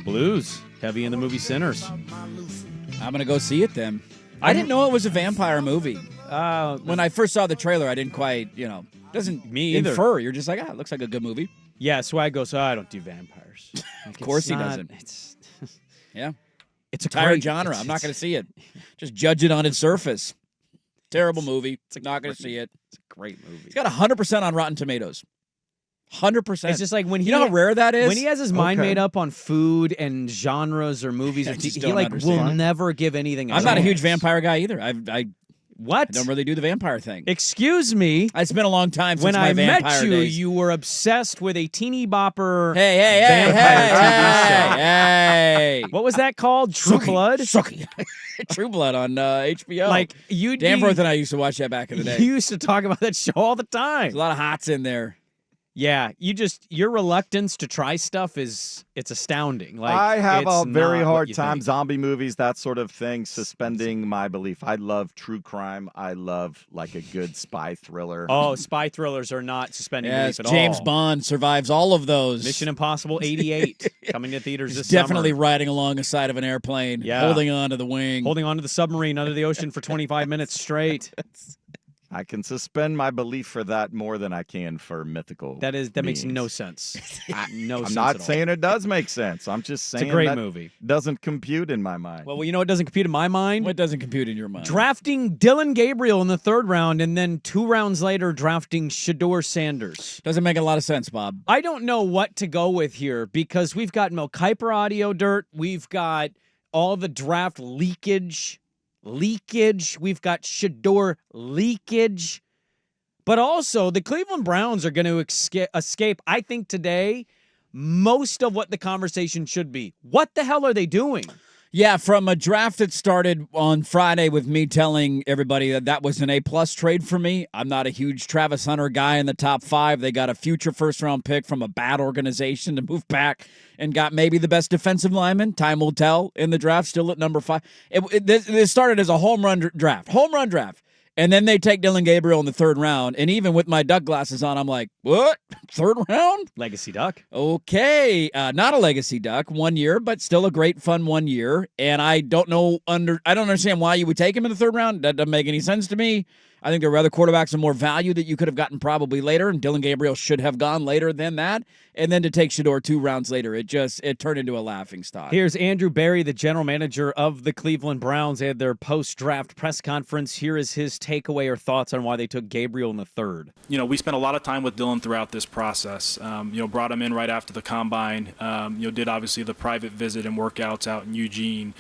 Blues, heavy in the movie Sinners. I'm going to go see it then. I didn't know it was a vampire movie. When I first saw the trailer, I didn't quite, doesn't me either. infer. You're just like, it looks like a good movie. Yeah, Swag goes, I don't do vampires. Of course he doesn't. Yeah. It's a entire great genre. I'm not going to see it. Just judge it on its surface. Terrible movie. Not going to see it. It's a great movie. It's got 100% on Rotten Tomatoes. 100%. It's just like when you know how rare that is? When he has his mind made up on food and genres or movies, he like will never give anything. I'm not a huge vampire guy either. What? I don't really do the vampire thing. Excuse me. It's been a long time since when my vampire met you, days. you were obsessed with a teeny bopper. Hey. What was that called? True Blood? True Blood on HBO. Like Danforth and I used to watch that back in the day. You used to talk about that show all the time. There's a lot of hots in there. Yeah, your reluctance to try stuff it's astounding. Like I have a very hard time, think. zombie movies, that sort of thing, suspending my belief. I love true crime. I love like a good spy thriller. Oh, spy thrillers are not suspending belief at all. James Bond survives all of those. Mission Impossible 88 coming to theaters this definitely summer. riding along the side of an airplane, holding on to the wing. Holding on to the submarine under the ocean for 25 minutes straight. I can suspend my belief for that more than I can for mythical. That makes no sense. I'm not saying it does make sense. I'm just saying it's a great that movie. Doesn't compute in my mind. Well, you know what doesn't compute in my mind? What doesn't compute in your mind? Drafting Dillon Gabriel in the 3rd round and then 2 rounds later drafting Shedeur Sanders. Doesn't make a lot of sense, Bob. I don't know what to go with here because we've got Mel Kiper audio dirt. We've got all the draft leakage. We've got Shador leakage. But also, the Cleveland Browns are going to escape, I think today, most of what the conversation should be. What the hell are they doing? Yeah, from a draft that started on Friday with me telling everybody that was an A-plus trade for me. I'm not a huge Travis Hunter guy in the top 5. They got a future first-round pick from a bad organization to move back and got maybe the best defensive lineman. Time will tell in the draft, still at number 5. This started as a home run draft. And then they take Dillon Gabriel in the 3rd round. And even with my duck glasses on, I'm like, what? 3rd round? Legacy duck. Okay. Not a legacy duck. 1 year, but still a great fun 1 year. And I don't understand why you would take him in the 3rd round. That doesn't make any sense to me. I think there were other quarterbacks of more value that you could have gotten probably later, and Dillon Gabriel should have gone later than that. And then to take Shedeur 2 rounds later, it turned into a laughingstock. Here's Andrew Berry, the general manager of the Cleveland Browns. They had their post-draft press conference. Here is his takeaway or thoughts on why they took Gabriel in the 3rd. We spent a lot of time with Dillon throughout this process. Brought him in right after the combine. Did obviously the private visit and workouts out in Eugene.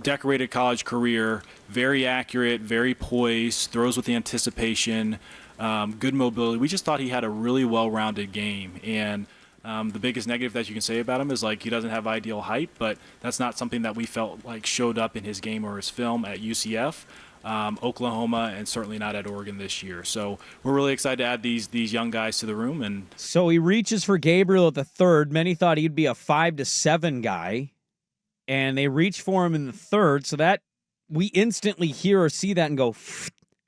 Decorated college career, very accurate, very poised, throws with anticipation, good mobility. We just thought he had a really well-rounded game. And the biggest negative that you can say about him is he doesn't have ideal height, but that's not something that we felt like showed up in his game or his film at UCF, Oklahoma, and certainly not at Oregon this year. So we're really excited to add these young guys to the room. And so he reaches for Gabriel at the 3rd. Many thought he'd be a 5 to 7 guy. And they reach for him in the 3rd, so that we instantly hear or see that and go,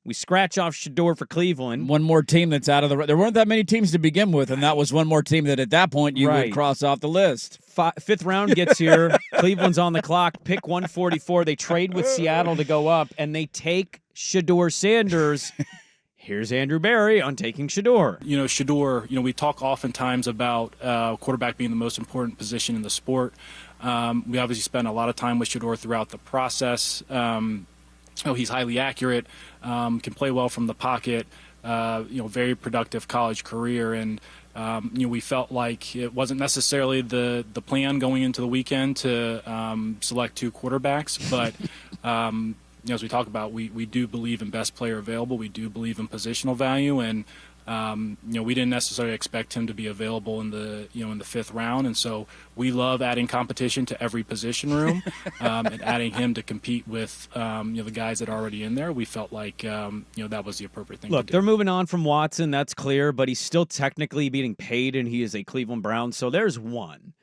we scratch off Shedeur for Cleveland. One more team that's out of the – there weren't that many teams to begin with, and that was one more team that at that point you would cross off the list. 5th round gets here. Cleveland's on the clock. Pick 144. They trade with Seattle to go up, and they take Shedeur Sanders. Here's Andrew Berry on taking Shedeur. Shedeur, we talk oftentimes about quarterback being the most important position in the sport. We obviously spent a lot of time with Shedeur throughout the process. He's highly accurate, can play well from the pocket, very productive college career. And, we felt like it wasn't necessarily the plan going into the weekend to select 2 quarterbacks. But, as we talk about, we do believe in best player available. We do believe in positional value. And, we didn't necessarily expect him to be available in the 5th round, and so we love adding competition to every position room and adding him to compete with the guys that are already in there. We felt like that was the appropriate thing. Look, to do. They're moving on from Watson, that's clear, but he's still technically being paid, and he is a Cleveland Brown. So there's one.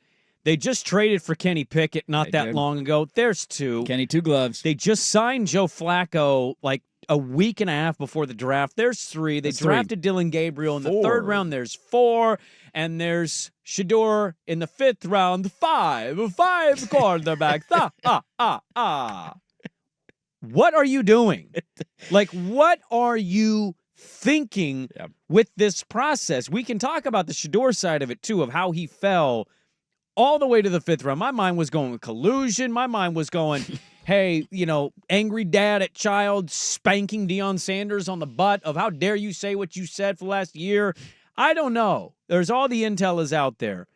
They just traded for Kenny Pickett not that long ago. There's 2. Kenny 2 gloves. They just signed Joe Flacco like a week and a half before the draft. There's 3. They There's 3. drafted Dillon Gabriel in the 4. 3rd round. There's 4. And there's Shedeur in the 5th round. 5 quarterbacks. What are you doing? Like, what are you thinking with this process? We can talk about the Shedeur side of it, too, of how he fell all the way to the 5th round. My mind was going with collusion. My mind was going, hey, angry dad at child spanking Dillon Sanders on the butt of how dare you say what you said for the last year. I don't know. There's all the intel is out there.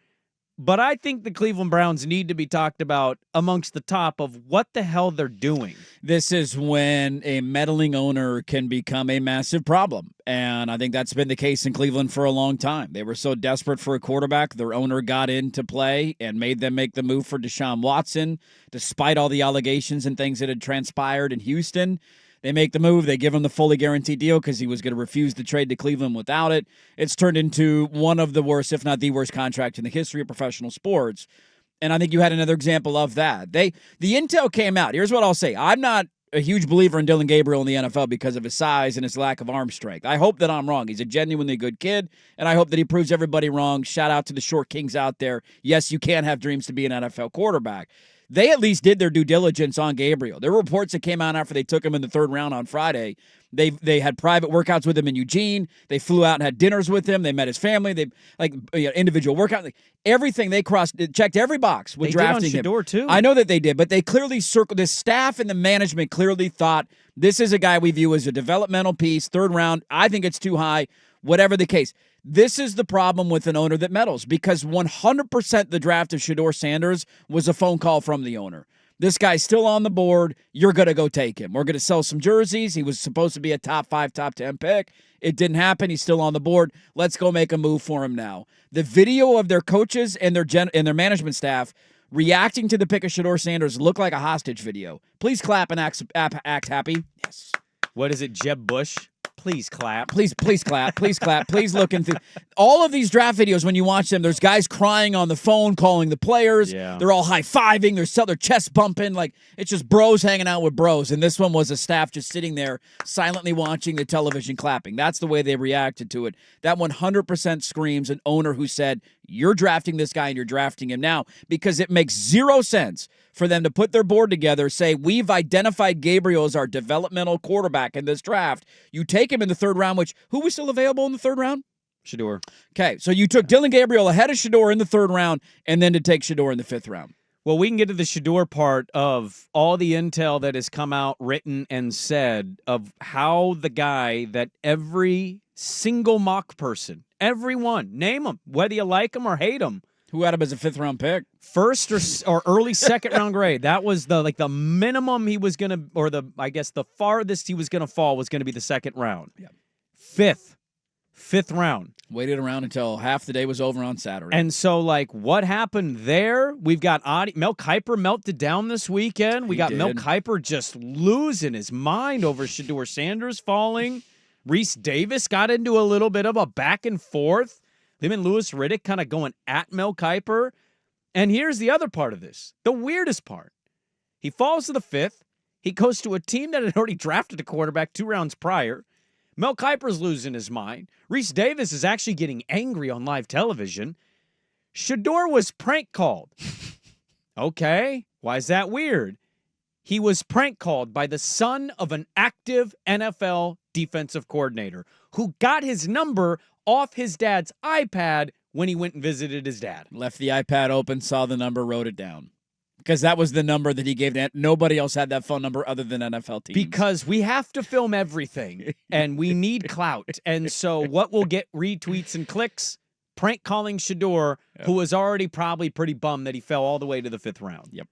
But I think the Cleveland Browns need to be talked about amongst the top of what the hell they're doing. This is when a meddling owner can become a massive problem. And I think that's been the case in Cleveland for a long time. They were so desperate for a quarterback, their owner got into play and made them make the move for Deshaun Watson, despite all the allegations and things that had transpired in Houston. They make the move. They give him the fully guaranteed deal because he was going to refuse to trade to Cleveland without it. It's turned into one of the worst, if not the worst, contract in the history of professional sports. And I think you had another example of that. The intel came out. Here's what I'll say. I'm not a huge believer in Dillon Gabriel in the NFL because of his size and his lack of arm strength. I hope that I'm wrong. He's a genuinely good kid, and I hope that he proves everybody wrong. Shout out to the short kings out there. Yes, you can have dreams to be an NFL quarterback. They at least did their due diligence on Gabriel. There were reports that came out after they took him in the 3rd round on Friday. They had private workouts with him in Eugene. They flew out and had dinners with him. They met his family. They individual workout. Everything they checked every box with drafting him. Shedeur too. I know that they did, but they clearly circled. The staff and the management clearly thought this is a guy we view as a developmental piece. 3rd round. I think it's too high. Whatever the case. This is the problem with an owner that meddles because 100% the draft of Shedeur Sanders was a phone call from the owner. This guy's still on the board. You're going to go take him. We're going to sell some jerseys. He was supposed to be a top 5, top 10 pick. It didn't happen. He's still on the board. Let's go make a move for him now. The video of their coaches and their management staff reacting to the pick of Shedeur Sanders looked like a hostage video. Please clap and act happy. Yes. What is it, Jeb Bush? Please clap. Please clap. Please clap. Please look into all of these draft videos. When you watch them, there's guys crying on the phone, calling the players. Yeah. They're all high-fiving. They're chest bumping. Like, it's just bros hanging out with bros. And this one was a staff just sitting there silently watching the television clapping. That's the way they reacted to it. That 100% screams an owner who said, you're drafting this guy and you're drafting him now, because it makes 0 sense for them to put their board together, say, we've identified Gabriel as our developmental quarterback in this draft. You take him in the 3rd round, which, who was still available in the 3rd round? Shedeur. Okay, so you took Dillon Gabriel ahead of Shedeur in the 3rd round, and then to take Shedeur in the 5th round. Well, we can get to the Shedeur part of all the intel that has come out, written, and said of how the guy that every single mock person, everyone, name them, whether you like them or hate them, who had him as a 5th round pick? First or early 2nd round grade. That was the minimum he was gonna, or the farthest he was gonna fall was gonna be the 2nd round. Yep. 5th round. Waited around until half the day was over on Saturday. And so, what happened there? We've got Mel Kiper melted down this weekend. We got Mel Kiper just losing his mind over Shedeur Sanders falling. Reese Davis got into a little bit of a back and forth. Him and Louis Riddick kind of going at Mel Kiper. And here's the other part of this, the weirdest part. He falls to the 5th. He goes to a team that had already drafted a quarterback 2 rounds prior. Mel Kiper's losing his mind. Reese Davis is actually getting angry on live television. Shedeur was prank called. Okay, why is that weird? He was prank called by the son of an active NFL defensive coordinator who got his number off his dad's iPad when he went and visited his dad. Left the iPad open, saw the number, wrote it down. Because that was the number that he gave. Nobody else had that phone number other than NFL teams. Because we have to film everything, and we need clout. And so what will get retweets and clicks? Prank calling Shedeur, who was already probably pretty bummed that he fell all the way to the 5th round. Yep.